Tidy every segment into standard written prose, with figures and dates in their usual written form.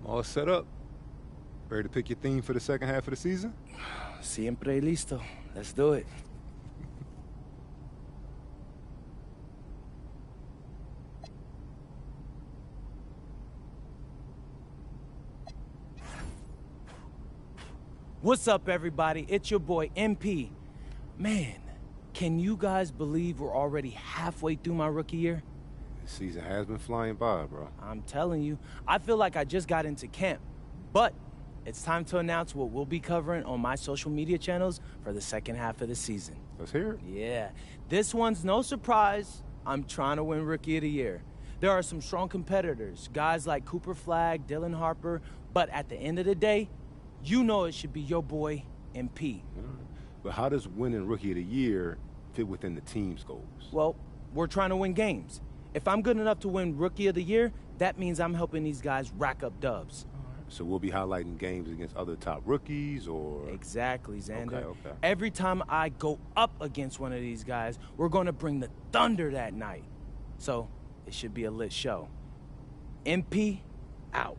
All set up. Ready to pick your theme for the second half of the season? Siempre listo. Let's do it. What's up, everybody? It's your boy, MP. Man, can you guys believe we're already halfway through my rookie year? This season has been flying by, bro. I'm telling you, I feel like I just got into camp. But it's time to announce what we'll be covering on my social media channels for the second half of the season. Let's hear it. Yeah, this one's no surprise. I'm trying to win Rookie of the Year. There are some strong competitors, guys like Cooper Flagg, Dylan Harper, but at the end of the day, you know it should be your boy, MP. But how does winning Rookie of the Year fit within the team's goals? Well, we're trying to win games. If I'm good enough to win Rookie of the Year, that means I'm helping these guys rack up dubs. So we'll be highlighting games against other top rookies, or? Exactly, Xander. Okay. Every time I go up against one of these guys, we're going to bring the thunder that night. So it should be a lit show. MP, out.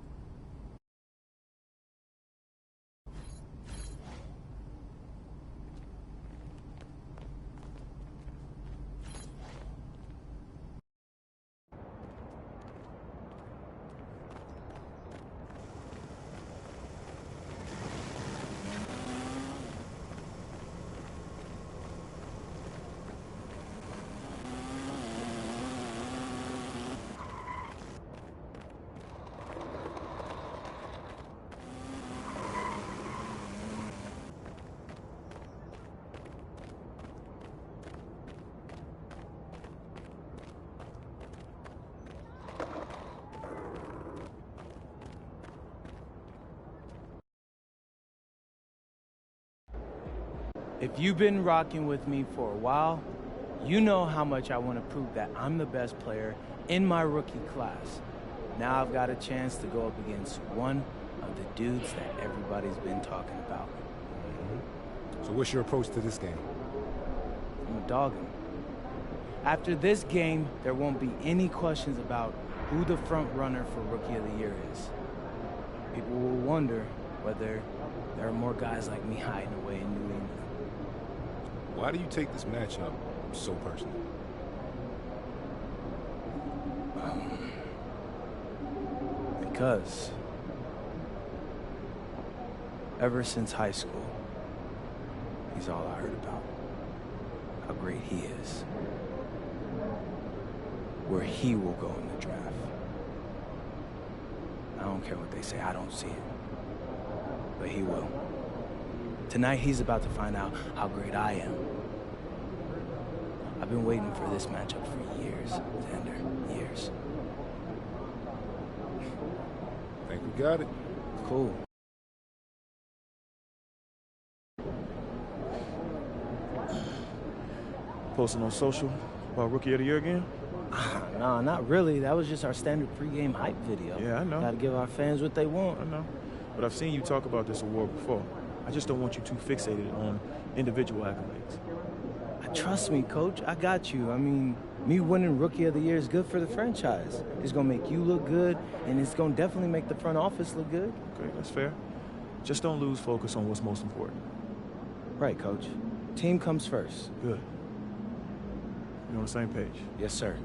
If you've been rocking with me for a while, you know how much I want to prove that I'm the best player in my rookie class. Now I've got a chance to go up against one of the dudes that everybody's been talking about. So what's your approach to this game? I'm gonna dog him. After this game, there won't be any questions about who the front runner for Rookie of the Year is. People will wonder whether there are more guys like me hiding away in New England. Why do you take this matchup so personally? Because ever since high school, he's all I heard about. How great he is. Where he will go in the draft. I don't care what they say, I don't see it. But he will. Tonight, he's about to find out how great I am. I've been waiting for this matchup for years, Xander. Years. I think we got it. Cool. Posting on social about Rookie of the Year again? Nah, not really. That was just our standard pregame hype video. Yeah, I know. Gotta give our fans what they want. I know. But I've seen you talk about this award before. I just don't want you too fixated on individual accolades. Trust me, Coach. I got you. I mean, me winning Rookie of the Year is good for the franchise. It's gonna make you look good, and it's gonna definitely make the front office look good. Okay, that's fair. Just don't lose focus on what's most important. Right, Coach. Team comes first. Good. You're on the same page. Yes, sir.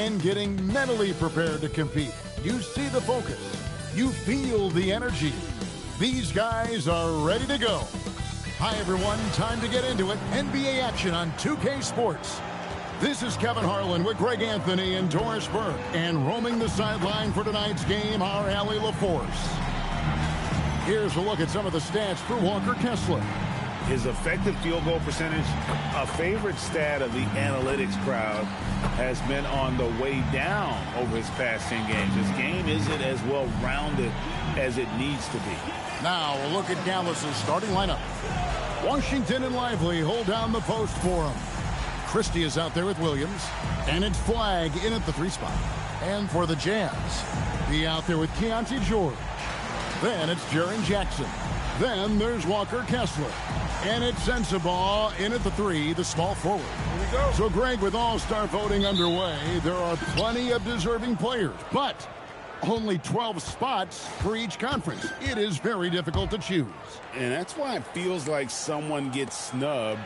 and getting mentally prepared to compete. You see the focus. You feel the energy. These guys are ready to go. Hi, everyone. Time to get into it. NBA action on 2K Sports. This is Kevin Harlan with Greg Anthony and Doris Burke. And roaming the sideline for tonight's game, our Allie LaForce. Here's a look at some of the stats for Walker Kessler. His effective field goal percentage, a favorite stat of the analytics crowd, has been on the way down over his past 10 games. His game isn't as well-rounded as it needs to be. Now a look at Dallas's starting lineup. Washington and Lively hold down the post for him. Christie is out there with Williams, and it's Flagg in at the 3 spot. And for the Jazz, be out there with Keontae George. Then it's Jaren Jackson. Then there's Walker Kessler. And it's Sensabaugh in at the 3, the small forward. Here we go. So, Greg, with all-star voting underway, there are plenty of deserving players, but only 12 spots for each conference. It is very difficult to choose. And that's why it feels like someone gets snubbed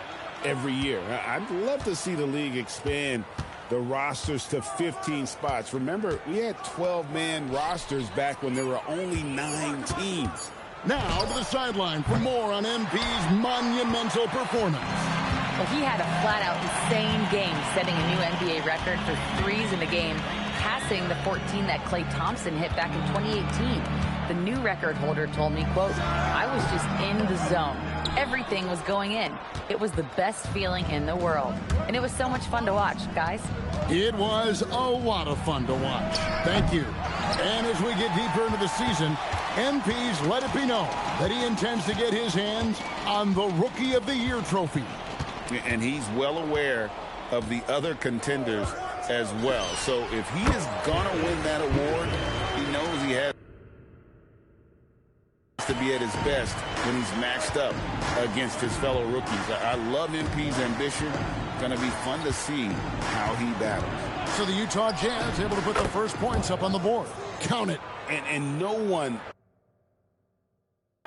every year. I'd love to see the league expand the rosters to 15 spots. Remember, we had 12-man rosters back when there were only 9 teams. Now to the sideline for more on MP's monumental performance. Well, he had a flat-out insane game, setting a new NBA record for threes in the game, passing the 14 that Klay Thompson hit back in 2018. The new record holder told me, quote, "I was just in the zone. Everything was going in. It was the best feeling in the world. And it was so much fun to watch, guys." It was a lot of fun to watch. Thank you. And as we get deeper into the season, MP's let it be known that he intends to get his hands on the Rookie of the Year trophy. And he's well aware of the other contenders as well. So if he is going to win that award, he knows he has to be at his best when he's matched up against his fellow rookies. I love MP's ambition. Going to be fun to see how he battles. So the Utah Jazz able to put the first points up on the board. Count it. And no one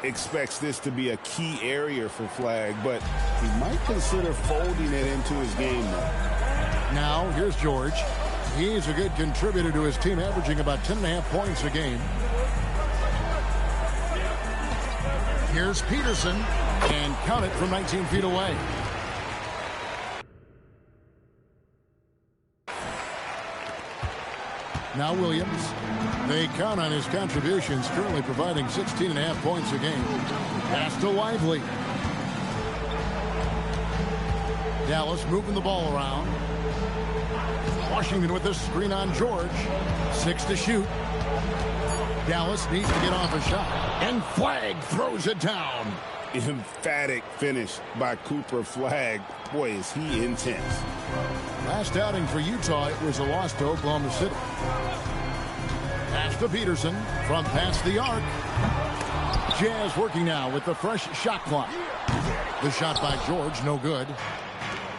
expects this to be a key area for Flagg, but he might consider folding it into his game now. Now, here's George. He's a good contributor to his team, averaging about 10.5 points a game. Here's Peterson, and count it from 19 feet away. Now Williams. They count on his contributions, currently providing 16.5 points a game. Pass to Lively. Dallas moving the ball around. Washington with this screen on George. 6 to shoot. Dallas needs to get off a shot. And Flagg throws it down. Emphatic finish by Cooper Flagg. Boy, is he intense. Last outing for Utah, it was a loss to Oklahoma City. Pass to Peterson from past the arc. Jazz working now with the fresh shot clock. The shot by George, no good.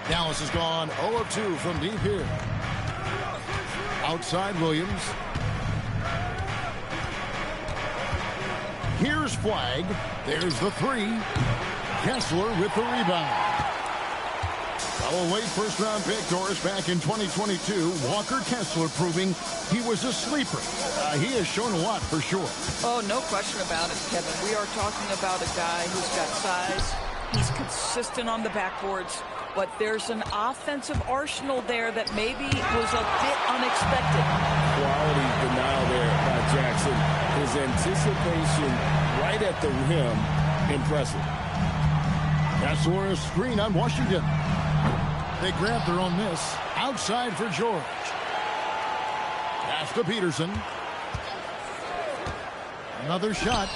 Dallas has gone 0 of 2 from deep here. Outside Williams. Here's Flagg. There's the 3. Kessler with the rebound. A late first-round pick, Doris, back in 2022. Walker Kessler proving he was a sleeper. He has shown a lot for sure. Oh, no question about it, Kevin. We are talking about a guy who's got size. He's consistent on the backboards. But there's an offensive arsenal there that maybe was a bit unexpected. Quality denial there by Jackson. His anticipation right at the rim, impressive. Kessler a screen on Washington. They grab their own miss. Outside for George. Pass to Peterson. Another shot.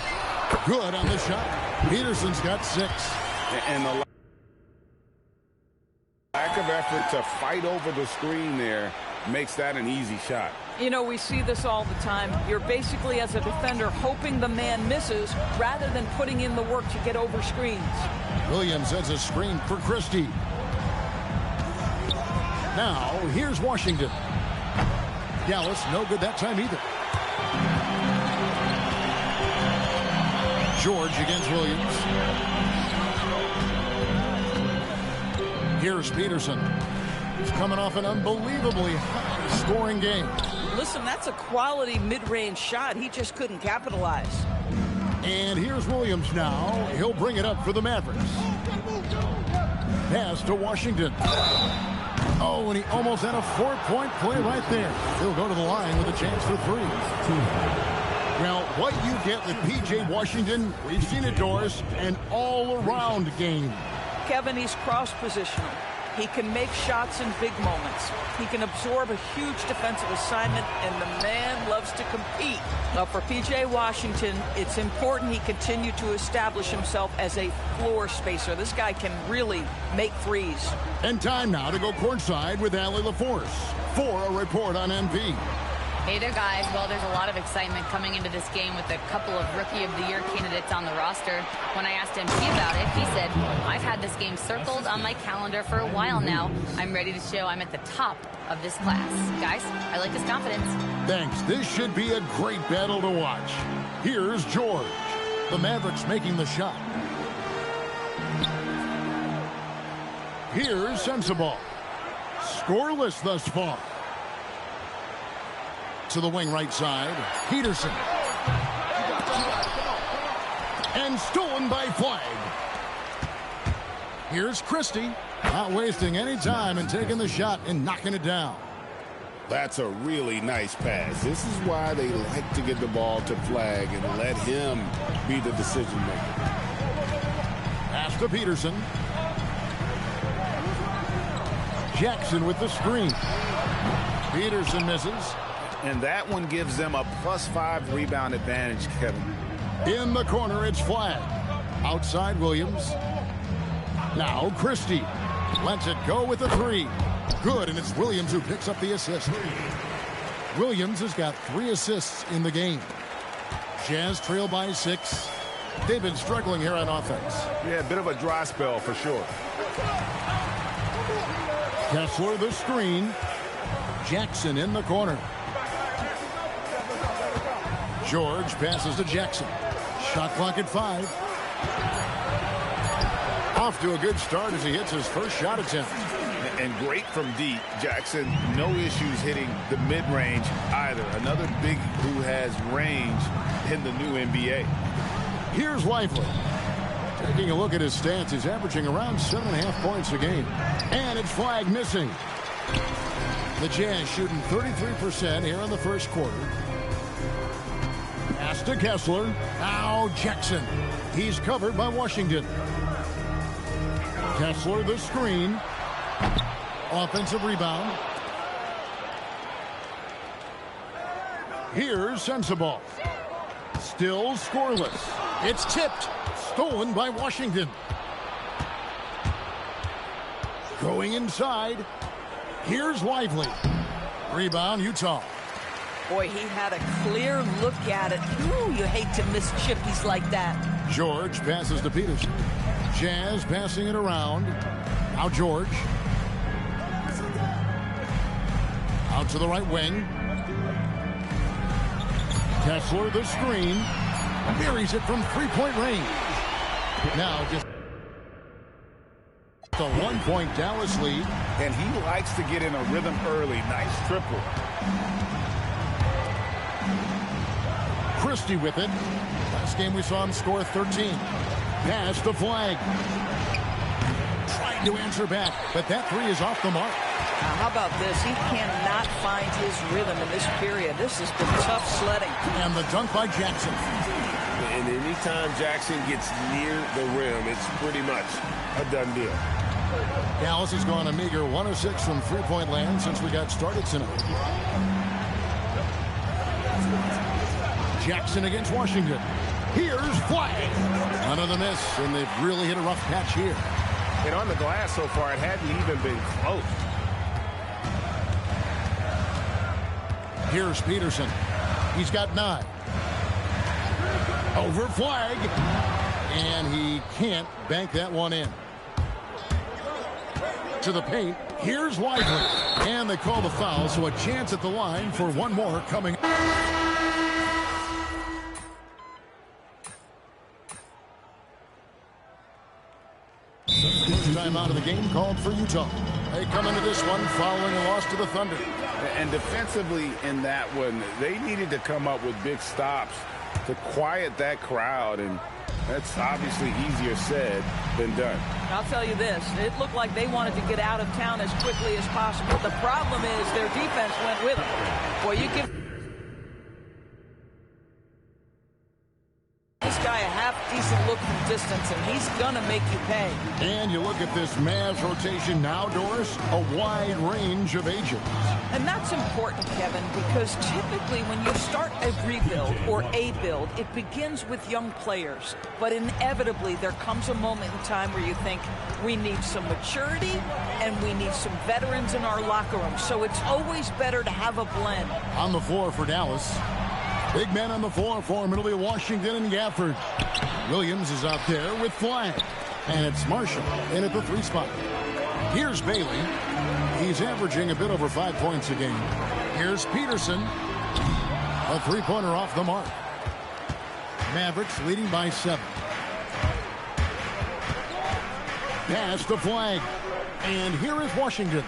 Good on the shot. Peterson's got 6. And the lack of effort to fight over the screen there makes that an easy shot. You know, we see this all the time. You're basically, as a defender, hoping the man misses rather than putting in the work to get over screens. Williams has a screen for Christie. Now, here's Washington. Dallas, no good that time either. George against Williams. Here's Peterson. He's coming off an unbelievably high-scoring game. Listen, that's a quality mid-range shot. He just couldn't capitalize. And here's Williams now. He'll bring it up for the Mavericks. Pass to Washington. Oh, and he almost had a 4-point play right there. He'll go to the line with a chance for 3. Now, what you get with P.J. Washington, we've seen it, Doris, an all-around game. Kevin, he's cross-positional. He can make shots in big moments. He can absorb a huge defensive assignment, and the man loves to compete. Now, for P.J. Washington, it's important he continue to establish himself as a floor spacer. This guy can really make threes. And time now to go courtside with Allie LaForce for a report on MP. Hey there, guys. Well, there's a lot of excitement coming into this game with a couple of Rookie of the Year candidates on the roster. When I asked MP about it, he said, I've had this game circled on my calendar for a while now. I'm ready to show I'm at the top of this class. Guys, I like his confidence. Thanks. This should be a great battle to watch. Here's George. The Mavericks making the shot. Here's Sensabaugh. Scoreless thus far. To the wing right side, Peterson. And stolen by Flagg. Here's Christie. Not wasting any time and taking the shot and knocking it down. That's a really nice pass. This is why they like to get the ball to Flagg and let him be the decision maker. Pass to Peterson. Jackson with the screen. Peterson misses. And that one gives them a +5 rebound advantage, Kevin. In the corner, it's Flagg. Outside, Williams. Now, Christie. Lets it go with the 3. Good, and it's Williams who picks up the assist. Williams has got 3 assists in the game. Jazz trail by 6. They've been struggling here on offense. Yeah, a bit of a dry spell for sure. Kessler, the screen. Jackson in the corner. George passes to Jackson. Shot clock at 5. Off to a good start as he hits his first shot attempt. And great from deep. Jackson, no issues hitting the mid-range either. Another big who has range in the new NBA. Here's Lively. Taking a look at his stats, he's averaging around 7.5 points a game. And it's Flagg missing. The Jazz shooting 33% here in the first quarter. Pass to Kessler. Now Jackson. He's covered by Washington. Kessler the screen. Offensive rebound. Here's Sensabaugh. Still scoreless. It's tipped. Stolen by Washington. Going inside. Here's Lively. Rebound, Utah. Boy, he had a clear look at it. Ooh, you hate to miss chippies like that. George passes to Peterson. Jazz passing it around. Now George. Out to the right wing. Kessler the screen. Buries it from 3-point range. Now just a 1-point Dallas lead. And he likes to get in a rhythm early. Nice triple. Christie with it. Last game we saw him score 13. Pass to Flagg. Trying to answer back, but that 3 is off the mark. Now, how about this? He cannot find his rhythm in this period. This has been tough sledding. And the dunk by Jackson. And anytime Jackson gets near the rim, it's pretty much a done deal. Dallas has gone a meager 1 of 6 from 3-point land since we got started tonight. Jackson against Washington. Here's Flagg. Another miss, and they've really hit a rough patch here. And on the glass so far, it hadn't even been close. Here's Peterson. He's got 9. Over Flagg. And he can't bank that one in. To the paint. Here's Lively. And they call the foul, so a chance at the line for one more coming. First time out of the game called for Utah. They come into this one following a loss to the Thunder. And defensively in that one, they needed to come up with big stops to quiet that crowd, and that's obviously easier said than done. I'll tell you this, it looked like they wanted to get out of town as quickly as possible. The problem is their defense went with them. Boy, you give this guy a half-decent look from distance, and he's going to make you pay. And you look at this Mavs rotation now, Doris, a wide range of ages. And that's important, Kevin, because typically when you start a rebuild or a build, it begins with young players. But inevitably, there comes a moment in time where you think, we need some maturity and we need some veterans in our locker room. So it's always better to have a blend. On the floor for Dallas. Big men on the floor for him. It'll be Washington and Gafford. Williams is out there with Flagg. And it's Marshall in at the 3 spot. Here's Bailey. He's averaging a bit over 5 points a game. Here's Peterson. A 3-pointer off the mark. Mavericks leading by 7. Pass to Flagg. And here is Washington.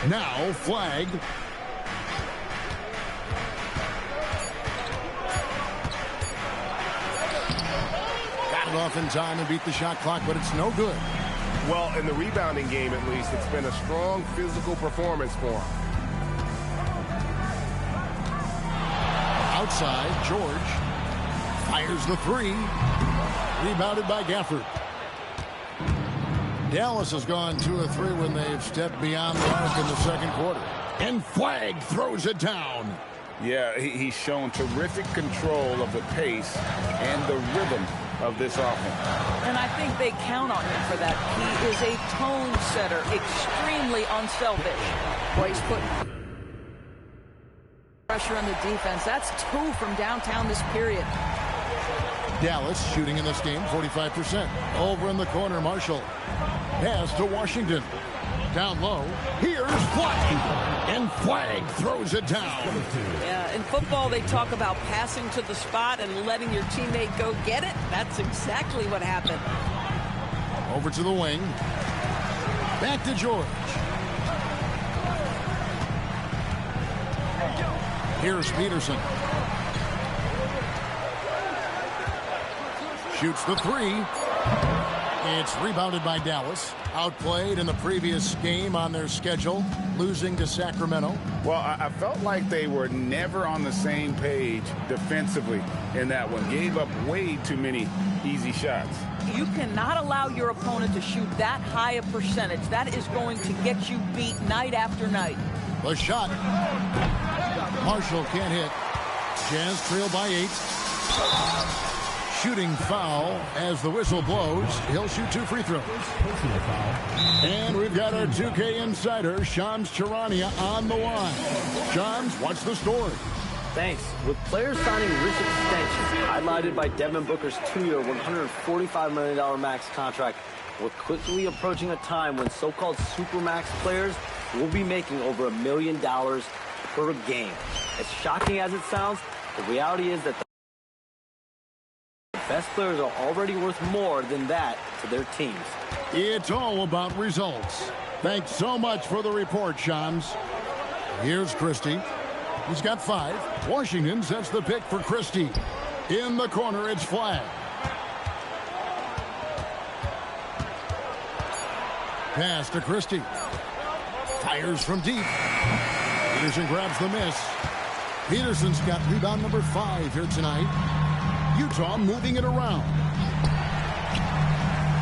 Now Flagg. Off in time and beat the shot clock, but it's no good. Well, in the rebounding game, at least, it's been a strong physical performance for him. Outside, George fires the 3. Rebounded by Gafford. Dallas has gone 2 of 3 when they've stepped beyond the arc in the second quarter. And Flagg throws it down. Yeah, he's shown terrific control of the pace and the rhythm of this offense. And I think they count on him for that. He is a tone setter, extremely unselfish. Boy, he's putting pressure on the defense. That's 2 from downtown this period. Dallas shooting in this game 45%. Over in the corner, Marshall. Pass to Washington. Down low. Here's Flagg. And Flagg throws it down. Yeah, in football, they talk about passing to the spot and letting your teammate go get it. That's exactly what happened. Over to the wing. Back to George. Here's Peterson. Shoots the 3. It's rebounded by Dallas. Outplayed in the previous game on their schedule, losing to Sacramento. Well, I felt like they were never on the same page defensively in that one. Gave up way too many easy shots. You cannot allow your opponent to shoot that high a percentage. That is going to get you beat night after night. The shot. Marshall can't hit. Jazz trail by 8. Shooting foul as the whistle blows. He'll shoot 2 free throws. And we've got our 2K insider, Shams Charania, on the line. Shams, what's the story? Thanks. With players signing rich extensions, highlighted by Devin Booker's 2-year, $145 million max contract, we're quickly approaching a time when so-called supermax players will be making over $1 million per game. As shocking as it sounds, the reality is that the best players are already worth more than that to their teams. It's all about results. Thanks so much for the report, Shams. Here's Christie. He's got 5. Washington sets the pick for Christie. In the corner, it's Flagg. Pass to Christie. Fires from deep. Peterson grabs the miss. Peterson's got rebound number 5 here tonight. Utah moving it around.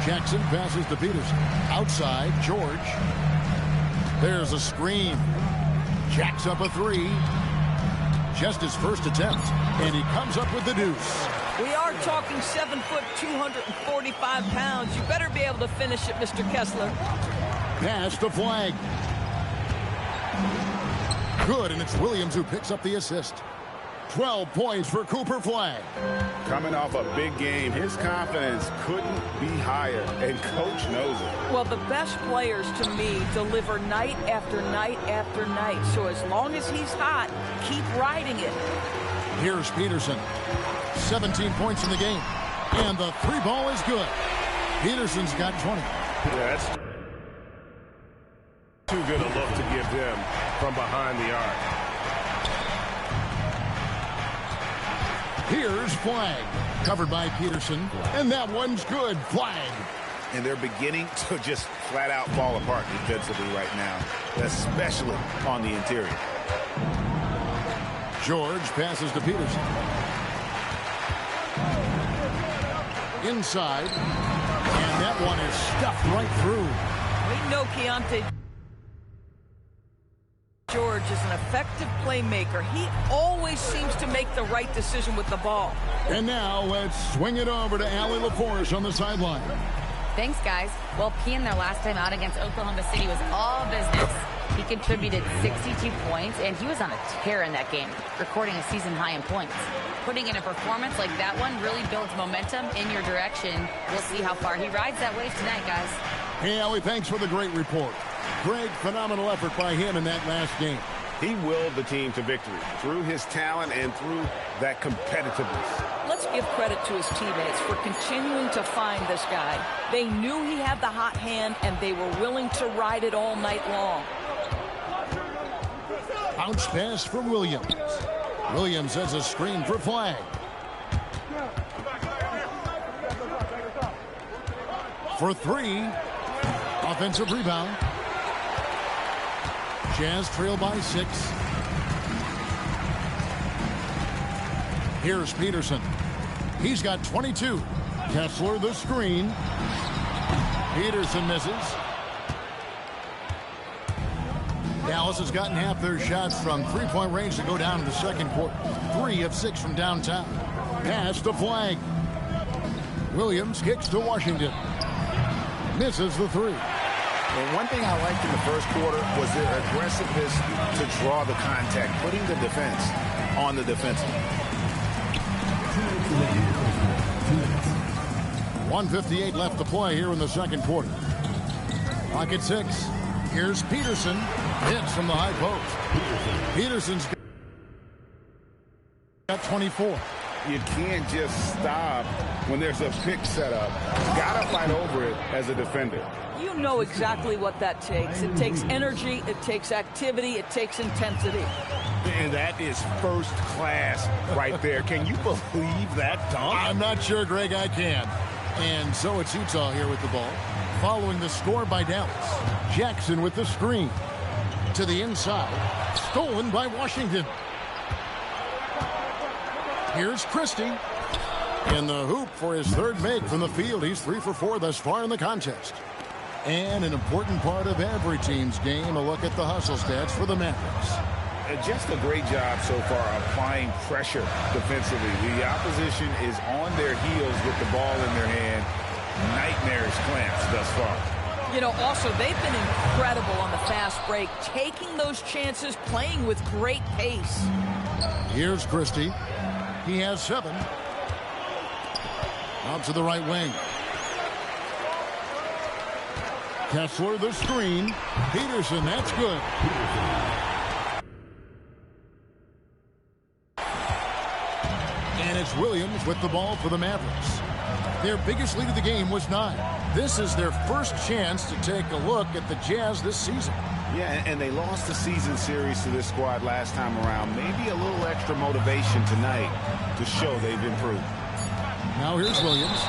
Jackson passes to Peterson. Outside, George. There's a screen. Jacks up a 3. Just his first attempt. And he comes up with the deuce. We are talking 7 foot, 245 pounds. You better be able to finish it, Mr. Kessler. Pass to Flagg. Good, and it's Williams who picks up the assist. 12 points for Cooper Flagg. Coming off a big game, his confidence couldn't be higher, and Coach knows it. Well, the best players, to me, deliver night after night after night. So as long as he's hot, keep riding it. Here's Peterson. 17 points in the game. And the 3 ball is good. Peterson's got 20. Yeah, that's too good a look to give them from behind the arc. Here's Flag, covered by Peterson, and that one's good. Flag. And they're beginning to just flat out fall apart defensively right now, especially on the interior. George passes to Peterson. Inside, and that one is stuffed right through. We know Keontae George is an effective playmaker. He always seems to make the right decision with the ball. And now let's swing it over to Allie LaForce on the sideline. Thanks, guys. Well, Pean, their last time out against Oklahoma City was all business. He contributed 62 points, and he was on a tear in that game, recording a season high in points. Putting in a performance like that one really builds momentum in your direction. We'll see how far he rides that wave tonight, guys. Hey, Allie, thanks for the great report. Greg, phenomenal effort by him in that last game. He willed the team to victory through his talent and through that competitiveness. Let's give credit to his teammates for continuing to find this guy. They knew he had the hot hand, and they were willing to ride it all night long. Bounce pass for Williams. Williams has a screen for Flag. For three. Offensive rebound. Jazz trail by 6. Here's Peterson. He's got 22. Kessler the screen. Peterson misses. Dallas has gotten half their shots from three-point range to go down in the second quarter. 3 of 6 from downtown. Pass to Flag. Williams kicks to Washington. Misses the 3. And one thing I liked in the first quarter was their aggressiveness to draw the contact, putting the defense on the defensive. 1:58 left to play here in the second quarter. Clock at 6. Here's Peterson. Hits from the high post. Peterson's got 24. You can't just stop when there's a pick set up. You gotta fight over it as a defender. You know exactly what that takes. It takes energy, it takes activity, it takes intensity. And that is first class right there. Can you believe that dunk? I'm not sure, Greg, I can. And so it's Utah here with the ball. Following the score by Dallas. Jackson with the screen. To the inside. Stolen by Washington. Here's Christie. In the hoop for his third make from the field. He's 3 for 4 thus far in the contest. And an important part of every team's game, a look at the hustle stats for the Mavericks. Just a great job so far applying pressure defensively. The opposition is on their heels with the ball in their hand. Nightmarish clamps thus far. You know, also, they've been incredible on the fast break, taking those chances, playing with great pace. Here's Christie. He has 7. Out to the right wing. Kessler the screen. Peterson, that's good. And it's Williams with the ball for the Mavericks. Their biggest lead of the game was 9. This is their first chance to take a look at the Jazz this season. Yeah, and they lost the season series to this squad last time around. Maybe a little extra motivation tonight to show they've improved. Now here's Williams.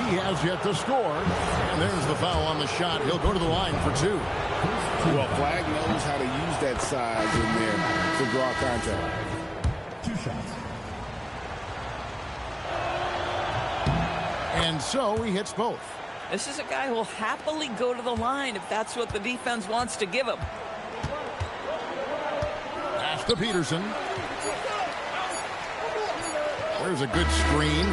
He has yet to score. And there's the foul on the shot. He'll go to the line for 2. Well, Flag knows how to use that size in there to draw contact. 2 shots. And so he hits both. This is a guy who will happily go to the line if that's what the defense wants to give him. Pass to Peterson. There's a good screen.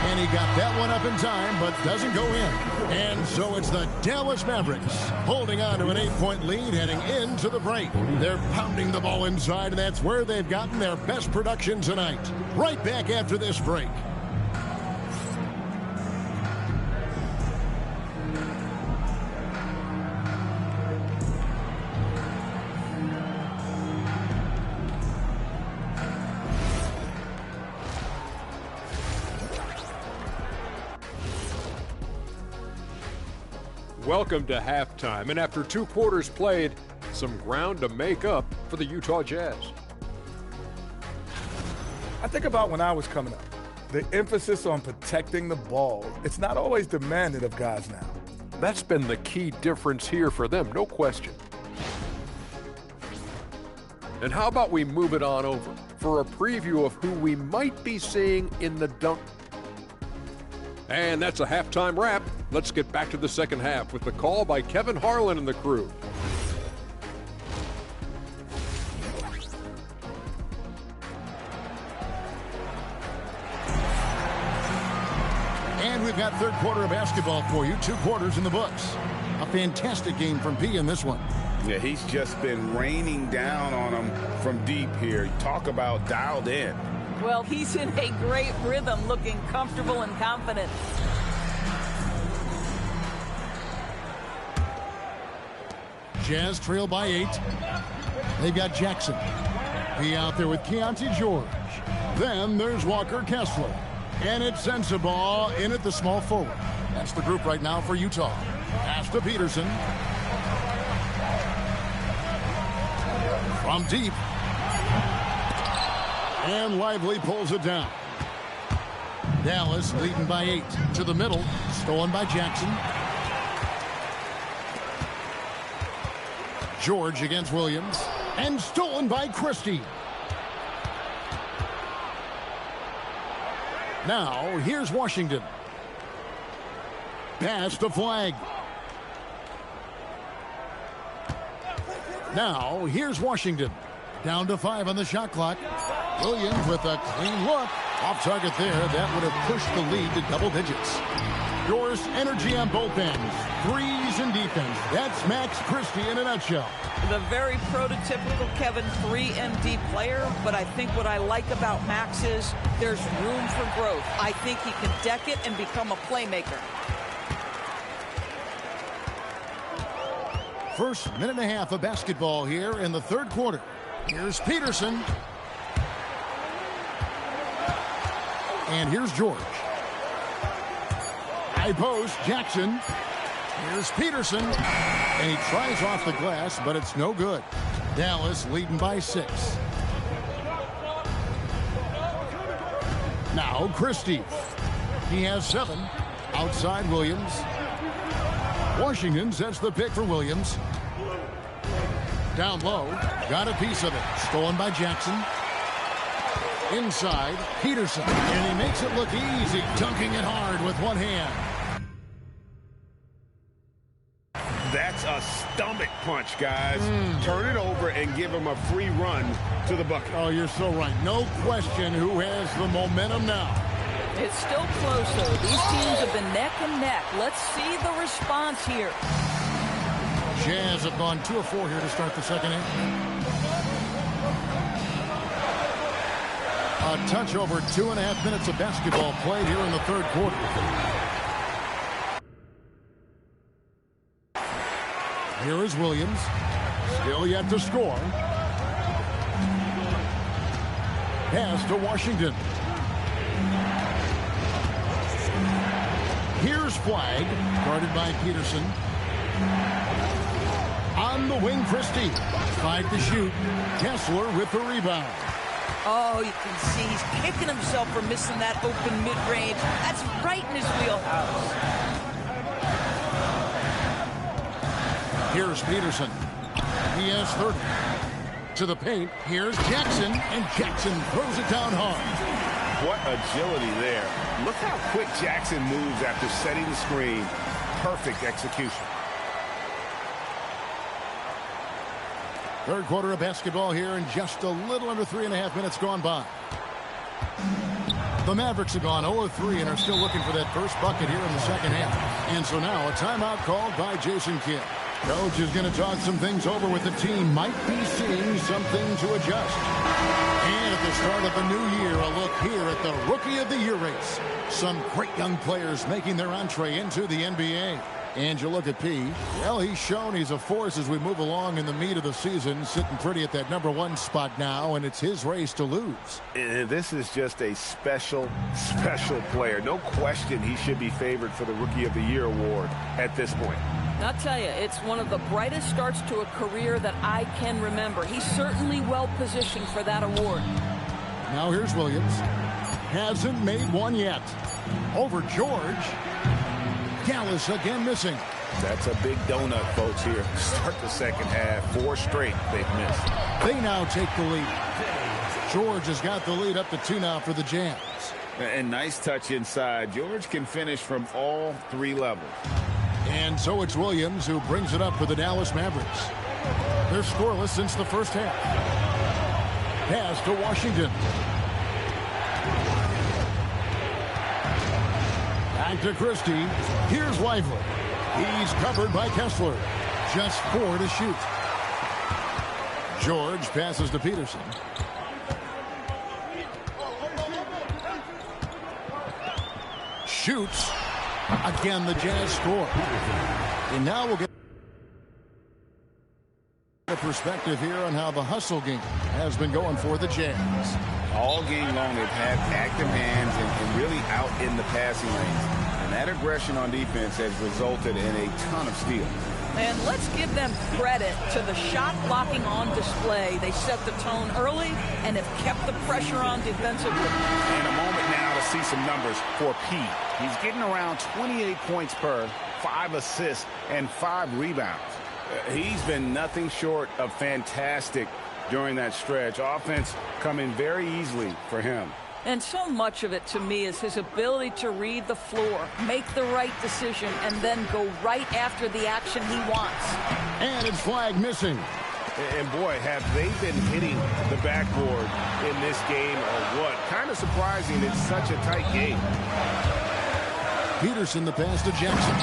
And he got that one up in time, but doesn't go in. And so it's the Dallas Mavericks holding on to an 8-point lead heading into the break. They're pounding the ball inside, and that's where they've gotten their best production tonight. Right back after this break. Welcome to halftime, and after 2 quarters played, some ground to make up for the Utah Jazz. I think about when I was coming up, the emphasis on protecting the ball. It's not always demanded of guys now. That's been the key difference here for them, no question. And how about we move it on over for a preview of who we might be seeing in the dunk. And that's a halftime wrap. Let's get back to the second half with the call by Kevin Harlan and the crew. And we've got third quarter of basketball for you. 2 quarters in the books. A fantastic game from P in this one. Yeah, he's just been raining down on him from deep here. Talk about dialed in. Well, he's in a great rhythm, looking comfortable and confident. Jazz trail by 8. They've got Jackson. He out there with Keontae George. Then there's Walker Kessler. And it sends the ball in at the small forward. That's the group right now for Utah. Pass to Peterson. From deep. And Lively pulls it down. Dallas leading by 8. To the middle. Stolen by Jackson. George against Williams. And stolen by Christie. Now, here's Washington. Pass to Flag. Now, here's Washington. Down to 5 on the shot clock. Williams with a clean look. Off target there. That would have pushed the lead to double digits. Yours energy on both ends. Threes and defense. That's Max Christie in a nutshell. The very prototypical Kevin 3-and-D player, but I think what I like about Max is there's room for growth. I think he can deck it and become a playmaker. First minute and a half of basketball here in the third quarter. Here's Peterson. And here's George. High post, Jackson. Here's Peterson. And he tries off the glass, but it's no good. Dallas leading by 6. Now Christie. He has 7. Outside Williams. Washington sets the pick for Williams. Down low. Got a piece of it. Stolen by Jackson. Inside, Peterson. And he makes it look easy, dunking it hard with one hand. That's a stomach punch, guys. Turn it over and give him a free run to the bucket. Oh, you're so right. No question who has the momentum now. It's still close, though. These teams have been neck and neck. Let's see the response here. Jazz have gone 2 of 4 here to start the second half. A touch over 2.5 minutes of basketball played here in the third quarter. Here is Williams. Still yet to score. Pass to Washington. Here's Flag, guarded by Peterson. On the wing, Christie. 5 to shoot. Kessler with the rebound. Oh, you can see he's kicking himself for missing that open mid-range. That's right in his wheelhouse. Here's Peterson. He has 30. To the paint. Here's Jackson. And Jackson throws it down hard. What agility there. Look how quick Jackson moves after setting the screen. Perfect execution. Third quarter of basketball here and just a little under 3.5 minutes gone by. The Mavericks have gone 0-3 and are still looking for that first bucket here in the second half. And so now a timeout called by Jason Kidd. Coach is going to talk some things over with the team. Might be seeing something to adjust. And at the start of the new year, a look here at the Rookie of the Year race. Some great young players making their entree into the NBA. And you look at P. Well, he's shown he's a force as we move along in the meat of the season, sitting pretty at that #1 spot now, and it's his race to lose. And this is just a special, special player. No question he should be favored for the Rookie of the Year award at this point. I'll tell you, it's one of the brightest starts to a career that I can remember. He's certainly well positioned for that award. Now here's Williams. Hasn't made one yet. Over George. Dallas again missing. That's a big donut, folks, here. Start the second half. 4 straight they've missed. They now take the lead. George has got the lead up to 2 now for the Jazz. And nice touch inside. George can finish from all 3 levels. And so it's Williams who brings it up for the Dallas Mavericks. They're scoreless since the first half. Pass to Washington. Back to Christie. Here's Lively. He's covered by Kessler. Just 4 to shoot. George passes to Peterson. Shoots. Again, the Jazz score. And now we'll get a perspective here on how the hustle game has been going for the Jazz. All game long, they've had active hands and really out in the passing lanes. And that aggression on defense has resulted in a ton of steals. And let's give them credit to the shot blocking on display. They set the tone early and have kept the pressure on defensively. And a moment now to see some numbers for Pete. He's getting around 28 points per, 5 assists, and 5 rebounds. He's been nothing short of fantastic during that stretch. Offense coming very easily for him. And so much of it, to me, is his ability to read the floor, make the right decision, and then go right after the action he wants. And it's flag missing. And boy, have they been hitting the backboard in this game or what? Kind of surprising. It's such a tight game. Peterson the pass to Jackson.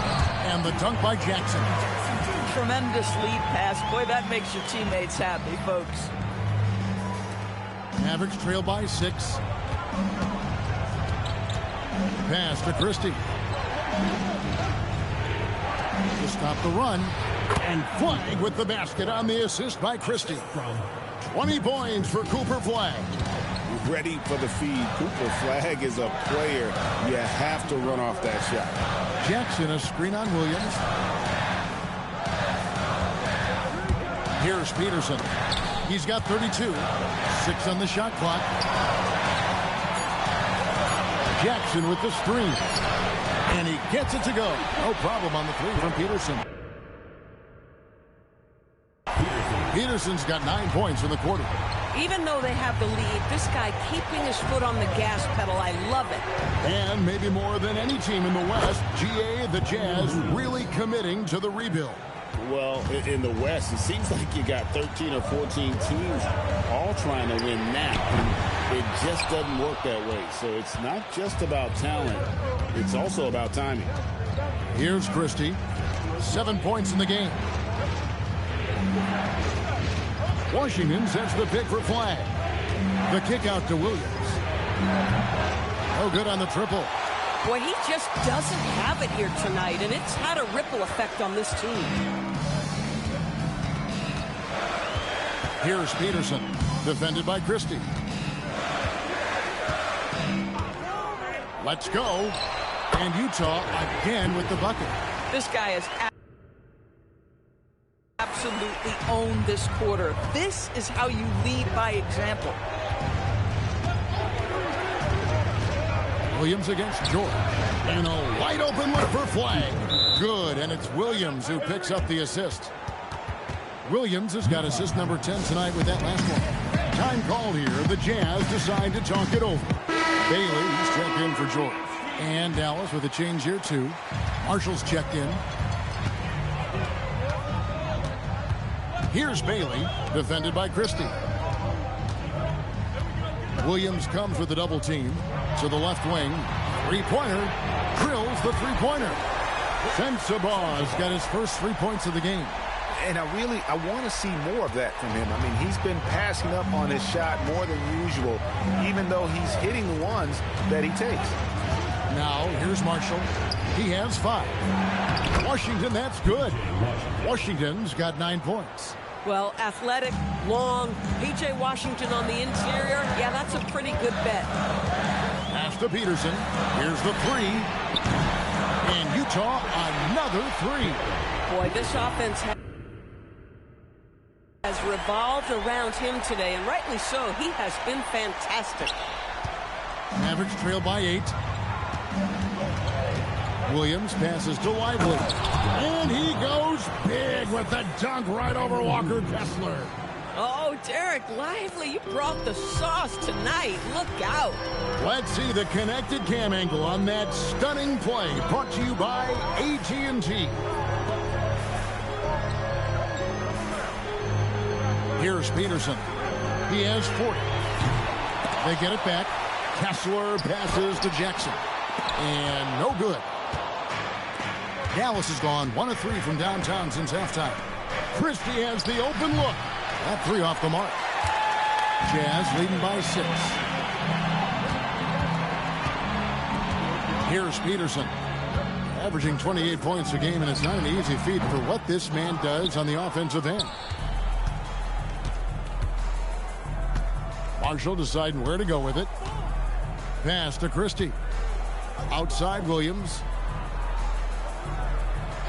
And the dunk by Jackson. Tremendous lead pass. Boy, that makes your teammates happy, folks. Mavericks trail by 6. Pass to Christie. To stop the run. And Flag with the basket on the assist by Christie. 20 points for Cooper Flag. Ready for the feed. Cooper Flag is a player. You have to run off that shot. Jackson, a screen on Williams. Here's Peterson. He's got 32. 6 on the shot clock. Jackson with the screen. And he gets it to go. No problem on the 3 from Peterson. Peterson's got 9 points in the quarter. Even though they have the lead, this guy keeping his foot on the gas pedal, I love it. And maybe more than any team in the West, GA, the Jazz, really committing to the rebuild. Well, in the West, it seems like you got 13 or 14 teams all trying to win now. And it just doesn't work that way. So it's not just about talent. It's also about timing. Here's Christie. 7 points in the game. Washington sets the pick for Flag. The kick out to Williams. No good on the triple. Boy, he just doesn't have it here tonight, and it's had a ripple effect on this team. Here's Peterson, defended by Christie. Let's go. And Utah again with the bucket. This guy has absolutely owned this quarter. This is how you lead by example. Williams against George. And a wide open look for Flag. Good, and it's Williams who picks up the assist. Williams has got assist number 10 tonight with that last one. Time called here. The Jazz decide to talk it over. Bailey's checked in for George. And Dallas with a change here too. Marshall's checked in. Here's Bailey, defended by Christie. Williams comes with the double team to the left wing. Three-pointer. Drills the three-pointer. Sensabaugh's got his first 3 points of the game. And I want to see more of that from him. I mean, he's been passing up on his shot more than usual, even though he's hitting the ones that he takes. Now, here's Marshall. He has 5. Washington, that's good. Washington's got 9 points. Well, athletic, long, P.J. Washington on the interior, yeah, that's a pretty good bet. Pass to Peterson. Here's the 3. And Utah, another 3. Boy, this offense has revolved around him today, and rightly so. He has been fantastic. Mavericks trail by 8. Williams passes to Lively. And he goes big with the dunk right over Walker Kessler. Oh, Derek Lively, you brought the sauce tonight. Look out. Let's see the connected cam angle on that stunning play, brought to you by AT&T. Here's Peterson. He has 40. They get it back. Kessler passes to Jackson. And no good. Dallas has gone 1 of 3 from downtown since halftime. Christie has the open look. That 3 off the mark. Jazz leading by 6. Here's Peterson. Averaging 28 points a game, and it's not an easy feat for what this man does on the offensive end. Marshall deciding where to go with it. Pass to Christie. Outside Williams.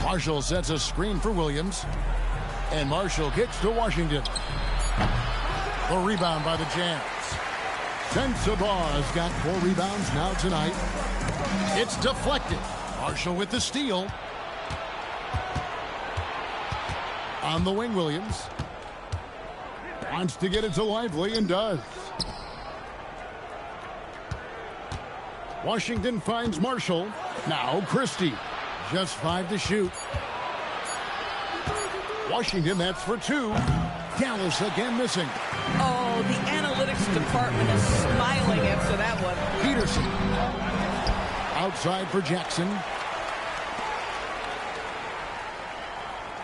Marshall sets a screen for Williams. And Marshall kicks to Washington. The rebound by the Jazz. Sensabaugh has got 4 rebounds now tonight. It's deflected. Marshall with the steal. On the wing, Williams. Wants to get it to Lively and does. Washington finds Marshall. Now Christie. Just 5 to shoot. Washington, that's for 2. Dallas again missing. Oh, the analytics department is smiling after that one. Peterson. Outside for Jackson.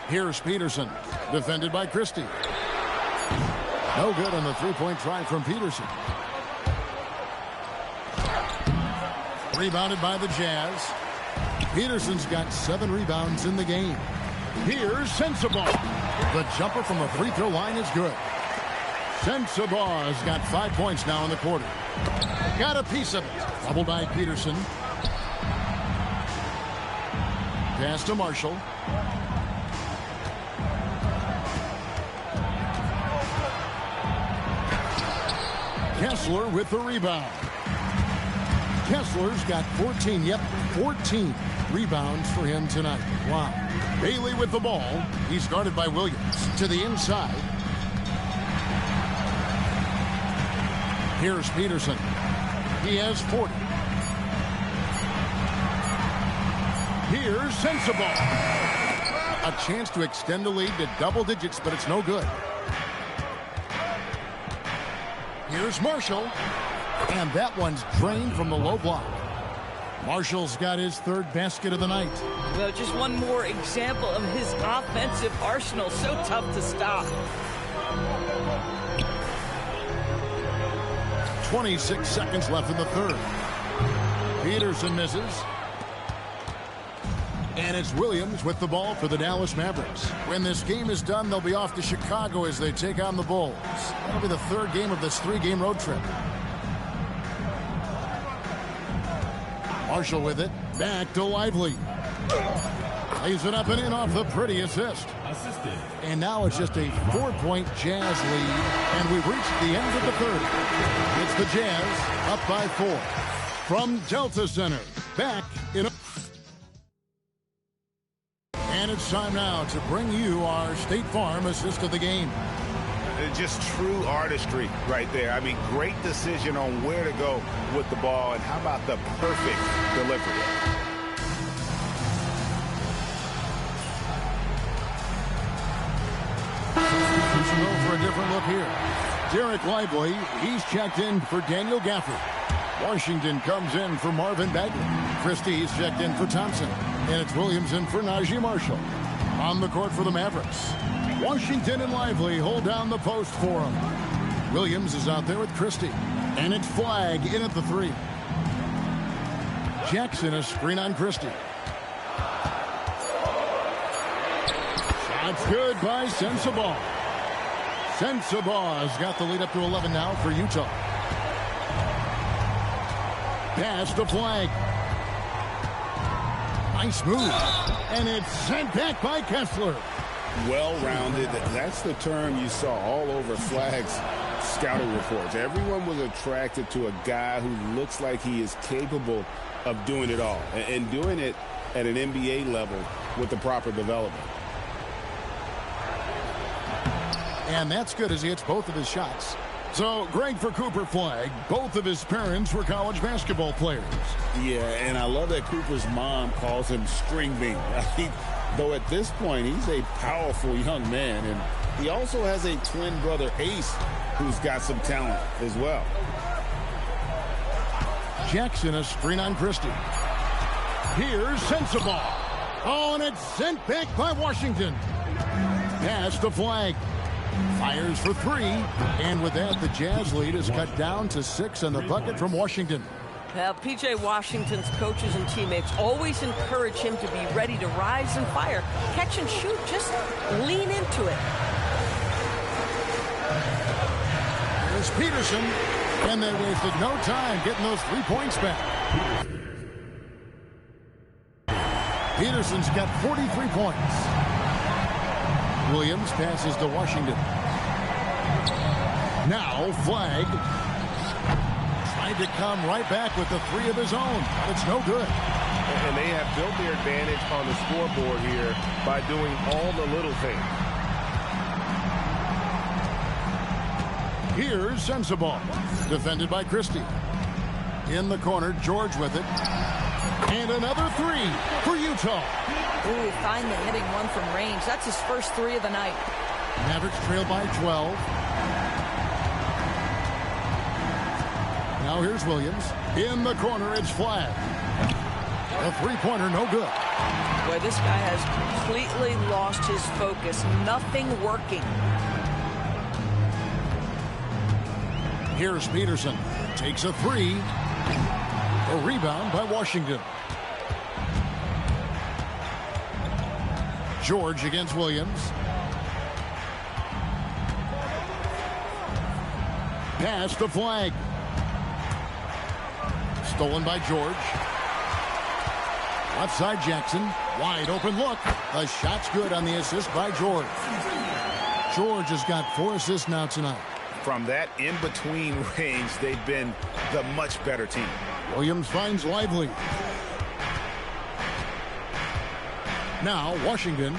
Here's Peterson. Defended by Christie. No good on the 3-point try from Peterson. Rebounded by the Jazz. Peterson's got 7 rebounds in the game. Here's Sensabaugh. The jumper from the free throw line is good. Sensabaugh has got 5 points now in the quarter. Got a piece of it. Doubled by Peterson. Pass to Marshall. Kessler with the rebound. Kessler's got 14. Yep, 14 rebounds for him tonight. Wow. Bailey with the ball. He's guarded by Williams. To the inside. Here's Peterson. He has 40. Here's Sensabaugh. A chance to extend the lead to double digits, but it's no good. Here's Marshall. And that one's drained from the low block. Marshall's got his 3rd basket of the night. Well, just one more example of his offensive arsenal. So tough to stop. 26 seconds left in the 3rd. Peterson misses. And it's Williams with the ball for the Dallas Mavericks. When this game is done, they'll be off to Chicago as they take on the Bulls. That'll be the 3rd game of this 3-game road trip. Marshall with it. Back to Lively. Lays it up and in off the pretty assist. And now it's just a 4-point Jazz lead. And we've reached the end of the 3rd. It's the Jazz up by 4. From Delta Center. Back in a... And it's time now to bring you our State Farm assist of the game. Just true artistry right there. I mean, great decision on where to go with the ball, and how about the perfect delivery? For a different look here. Derek Lively, he's checked in for Daniel Gafford. Washington comes in for Marvin Bagley. Christie's checked in for Thompson. And it's Williams in for Najee Marshall. On the court for the Mavericks. Washington and Lively hold down the post for him. Williams is out there with Christie. And it's Flagg in at the 3. Jackson a screen on Christie. Shot's good by Sensabaugh. Sensabaugh has got the lead up to 11 now for Utah. Pass to Flagg. Nice move. And it's sent back by Kessler. Well-rounded. That's the term you saw all over Flag's scouting reports. Everyone was attracted to a guy who looks like he is capable of doing it all and doing it at an NBA level with the proper development. And that's good as he hits both of his shots. So, Greg, for Cooper Flagg, both of his parents were college basketball players. Yeah, and I love that Cooper's mom calls him String Bean. Though at this point, he's a powerful young man. And he also has a twin brother, Ace, who's got some talent as well. Jackson, a screen on Christie. Here's Sensabaugh. Oh, and it's sent back by Washington. Pass to Flagg. Fires for three. And with that, the Jazz lead is cut down to 6 on the bucket from Washington. Well, P.J. Washington's coaches and teammates always encourage him to be ready to rise and fire. Catch and shoot. Just lean into it. Here's Peterson. And they wasted no time getting those 3 points back. Peterson's got 43 points. Williams passes to Washington. Now Flagg tried to come right back with the 3 of his own. It's no good. And they have built their advantage on the scoreboard here by doing all the little things. Here's Sensabaugh. Defended by Christie. In the corner, George with it. And another 3 for Utah. Ooh, finally hitting one from range. That's his first 3 of the night. Mavericks trail by 12. Now here's Williams. In the corner, it's Flagg. A 3-pointer, no good. Boy, this guy has completely lost his focus. Nothing working. Here's Peterson. Takes a 3. A rebound by Washington. George against Williams. Pass to Flagg. Stolen by George. Left side Jackson. Wide open look. The shot's good on the assist by George. George has got 4 assists now tonight. From that in-between range, they've been the much better team. Williams finds Lively. Now Washington.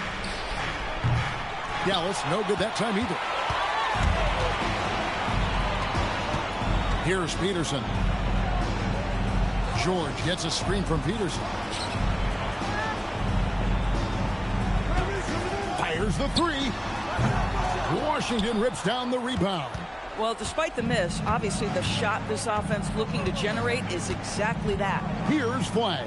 Dallas, no good that time either. Here's Peterson. George gets a screen from Peterson. Fires the 3. Washington rips down the rebound. Well, despite the miss, obviously the shot this offense looking to generate is exactly that. Here's Flagg.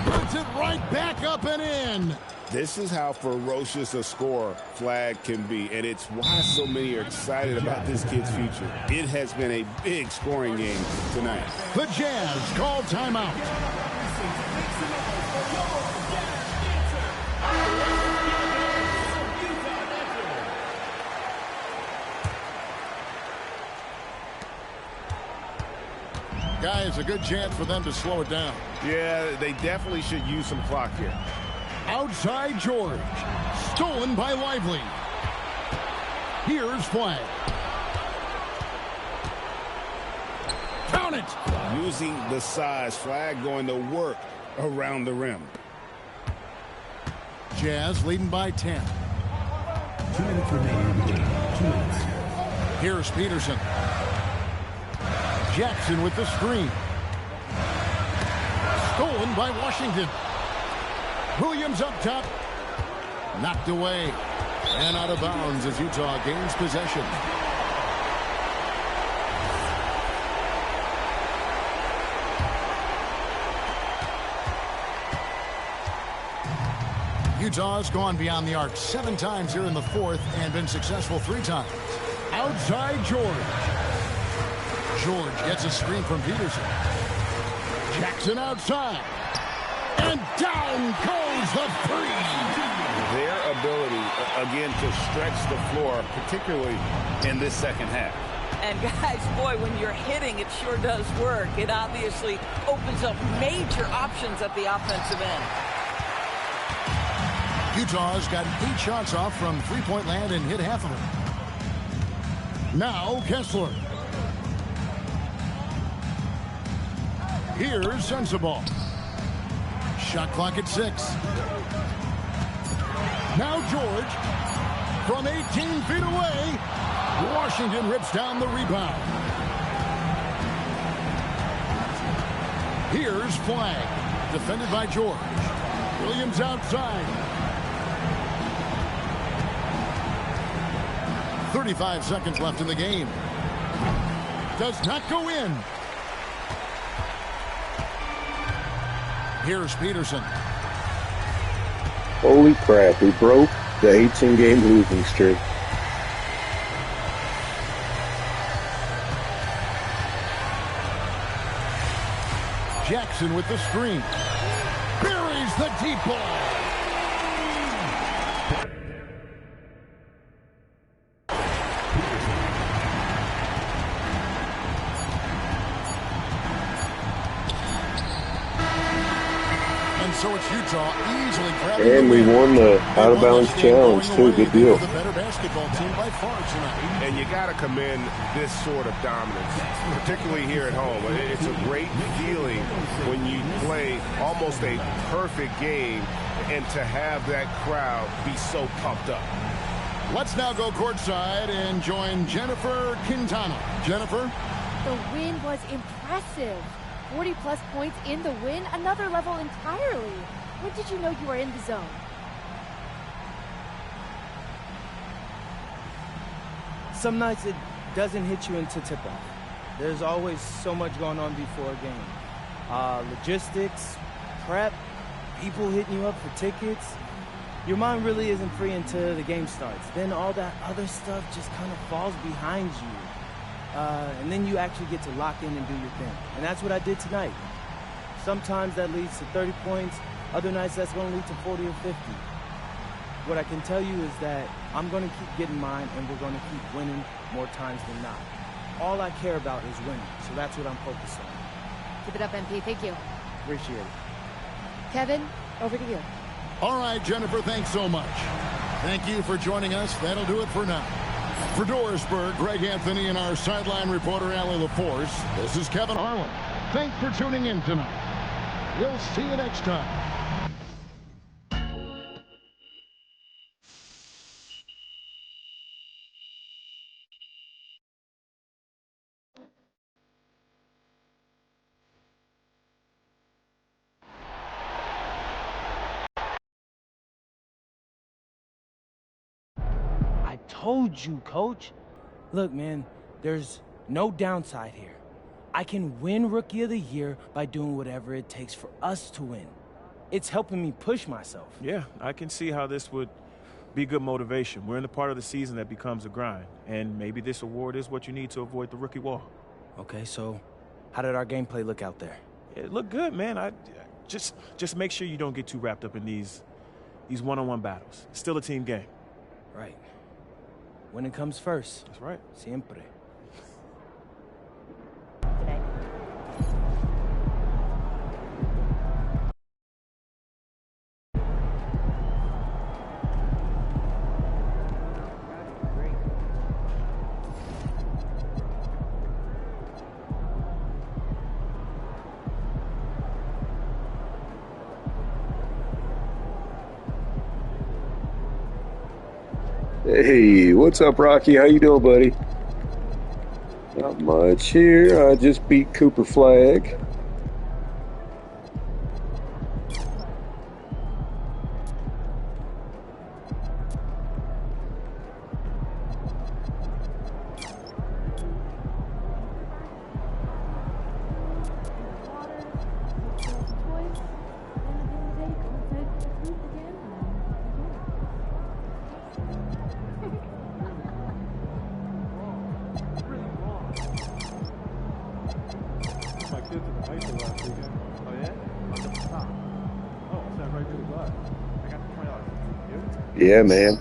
Puts it right back up and in. This is how ferocious a scorer Flagg can be, and it's why so many are excited about this kid's future. It has been a big scoring game tonight. The Jazz call timeout. Guys, a good chance for them to slow it down. Yeah, they definitely should use some clock here. Outside George. Stolen by Lively. Here's Flagg. Count it. Using the size, Flagg going to work around the rim. Jazz leading by 10. 2 minutes remaining in the game. 2 minutes. Here's Peterson. Jackson with the screen. Stolen by Washington. Williams up top. Knocked away. And out of bounds as Utah gains possession. Utah's gone beyond the arc 7 times here in the 4th and been successful 3 times. Outside George. George gets a screen from Peterson. Jackson outside. And down goes the 3. Their ability, again, to stretch the floor, particularly in this second half. And guys, boy, when you're hitting, it sure does work. It obviously opens up major options at the offensive end. Utah's got 8 shots off from three-point land and hit half of them. Now Kessler. Here's Sensabaugh. Shot clock at 6. Now George from 18 feet away. Washington rips down the rebound. Here's Flagg. Defended by George. Williams outside. 35 seconds left in the game. Does not go in. Here's Peterson. Holy crap, we broke the 18-game losing streak. Jackson with the screen. Buries the deep ball. So it's Utah easily grabbing and we won the out-of-bounds challenge, too. Good deal. The better basketball team by far tonight. And you got to commend this sort of dominance, particularly here at home. It's a great feeling when you play almost a perfect game and to have that crowd be so pumped up. Let's now go courtside and join Jennifer Quintana. Jennifer? The win was impressive. 40-plus points in the win, another level entirely. When did you know you were in the zone? Some nights it doesn't hit you into tip-off. There's always so much going on before a game. Logistics, prep, people hitting you up for tickets. Your mind really isn't free until the game starts. Then all that other stuff just kind of falls behind you. And then you actually get to lock in and do your thing. And that's what I did tonight. Sometimes that leads to 30 points. Other nights that's going to lead to 40 or 50. What I can tell you is that I'm going to keep getting mine, and we're going to keep winning more times than not. All I care about is winning, so that's what I'm focused on. Keep it up, MP. Thank you. Appreciate it. Kevin, over to you. All right, Jennifer, thanks so much. Thank you for joining us. That'll do it for now. For Dorisburg, Greg Anthony, and our sideline reporter, Allie LaForce, this is Kevin Harlan. Thanks for tuning in tonight. We'll see you next time. Told you, Coach. Look, man, there's no downside here. I can win Rookie of the Year by doing whatever it takes for us to win. It's helping me push myself. Yeah, I can see how this would be good motivation. We're in the part of the season that becomes a grind, and maybe this award is what you need to avoid the rookie wall. Okay, so how did our gameplay look out there? It looked good, man. I just make sure you don't get too wrapped up in these one-on-one battles. It's still a team game. Right. When it comes first. That's right. Siempre. Today. Hey, what's up, Rocky? How you doing, buddy? Not much here. I just beat Cooper Flagg. Yeah, man.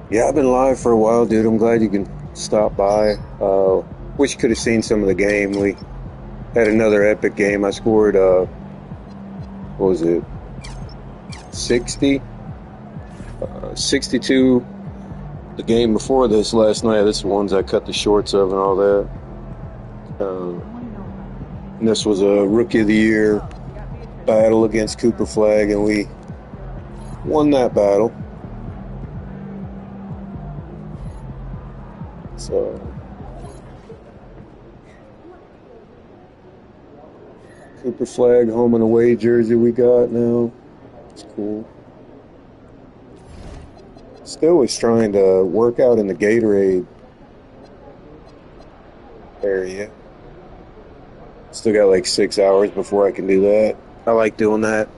Yeah, I've been live for a while, dude. I'm glad you can stop by. Wish you could have seen some of the game. We had another epic game. I scored, what was it, 60? 62 the game before this last night. This is the ones I cut the shorts of and all that. And this was a Rookie of the Year battle against Cooper Flagg, and we won that battle. So Cooper Flagg home and away jersey we got now. It's cool. Still was trying to work out in the Gatorade area. Still got like 6 hours before I can do that. I like doing that.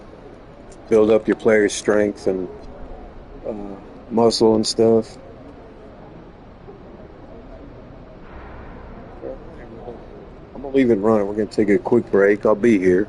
Build up your player's strength and muscle and stuff. I'm going to leave it running. We're going to take a quick break. I'll be here.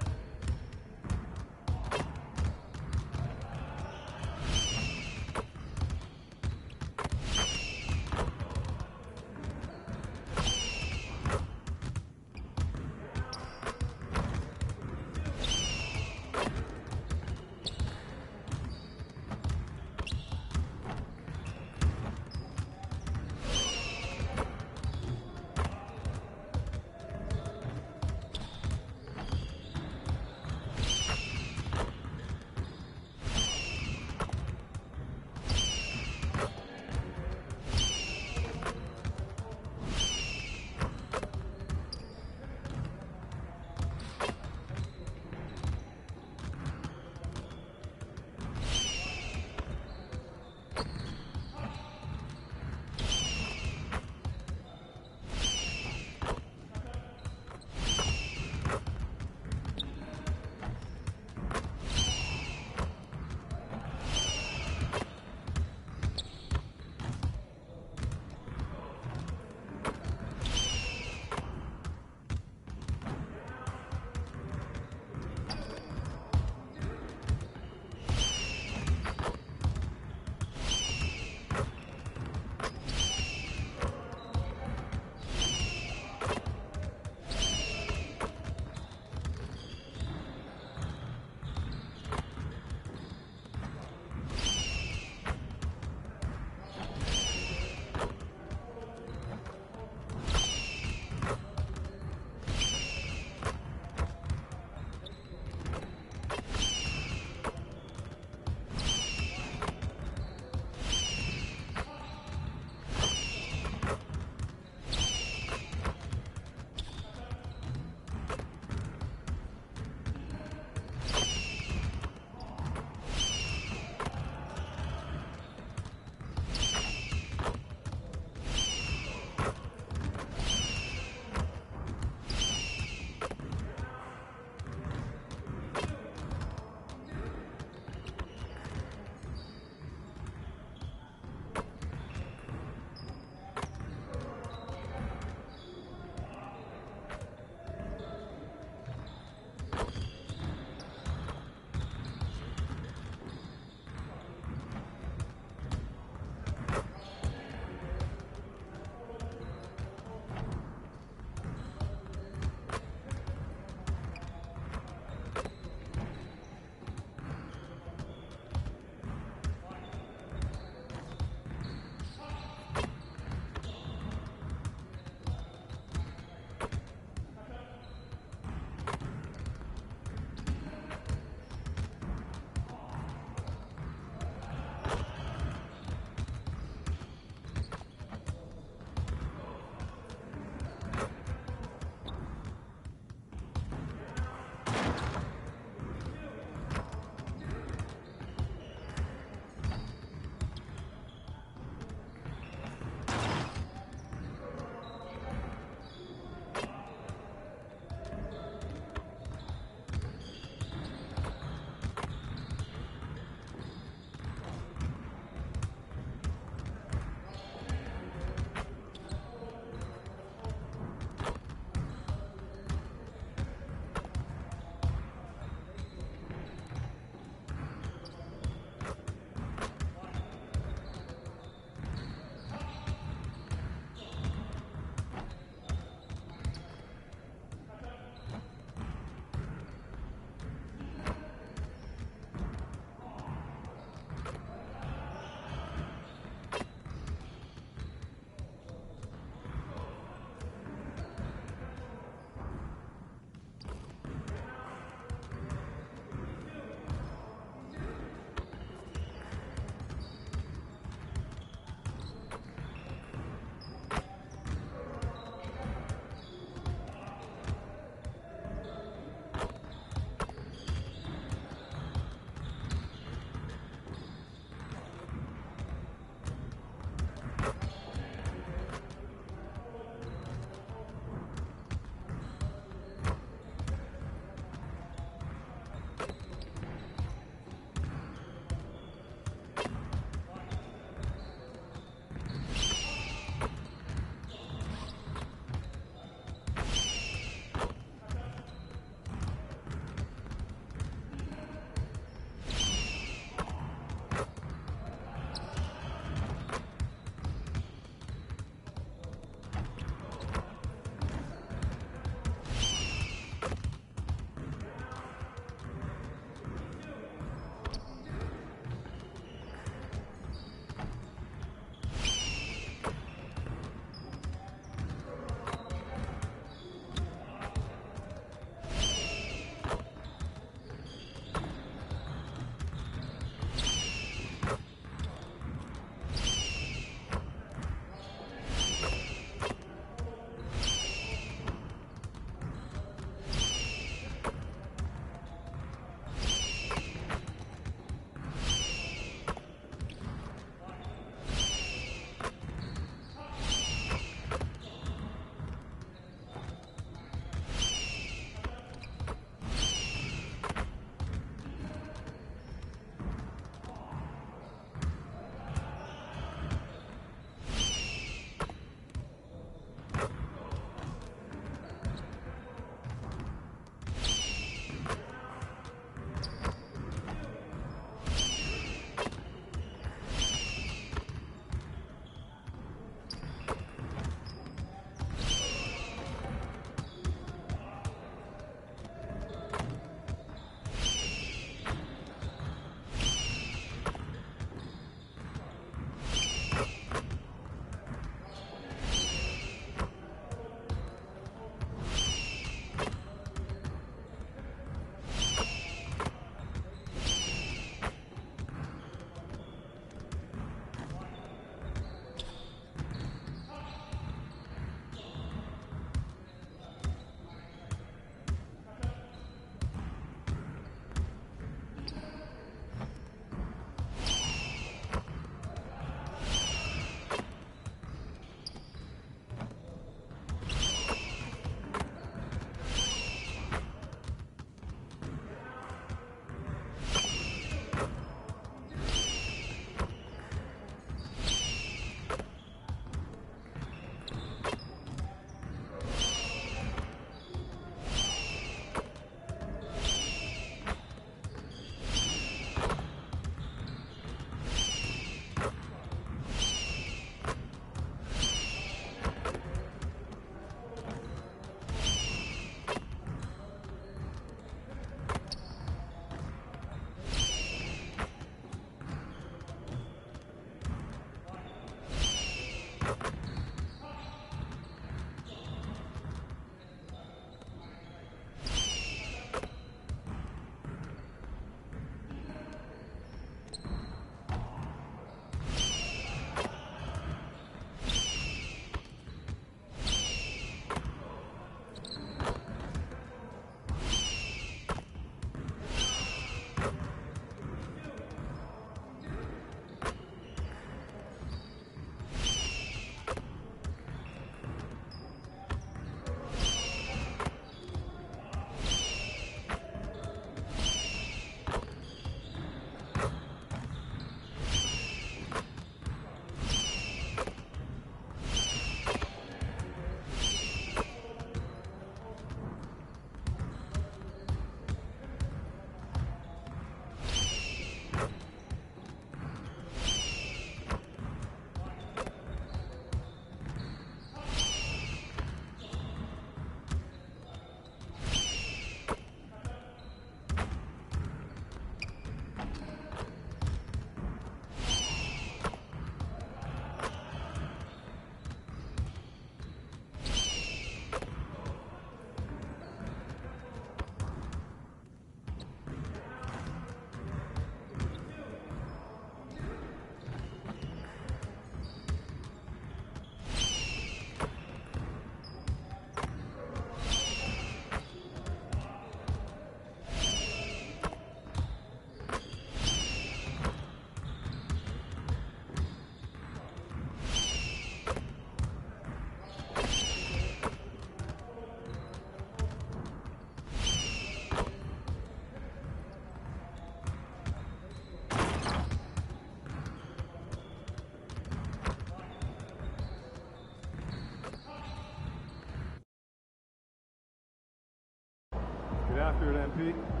Get after it, MP.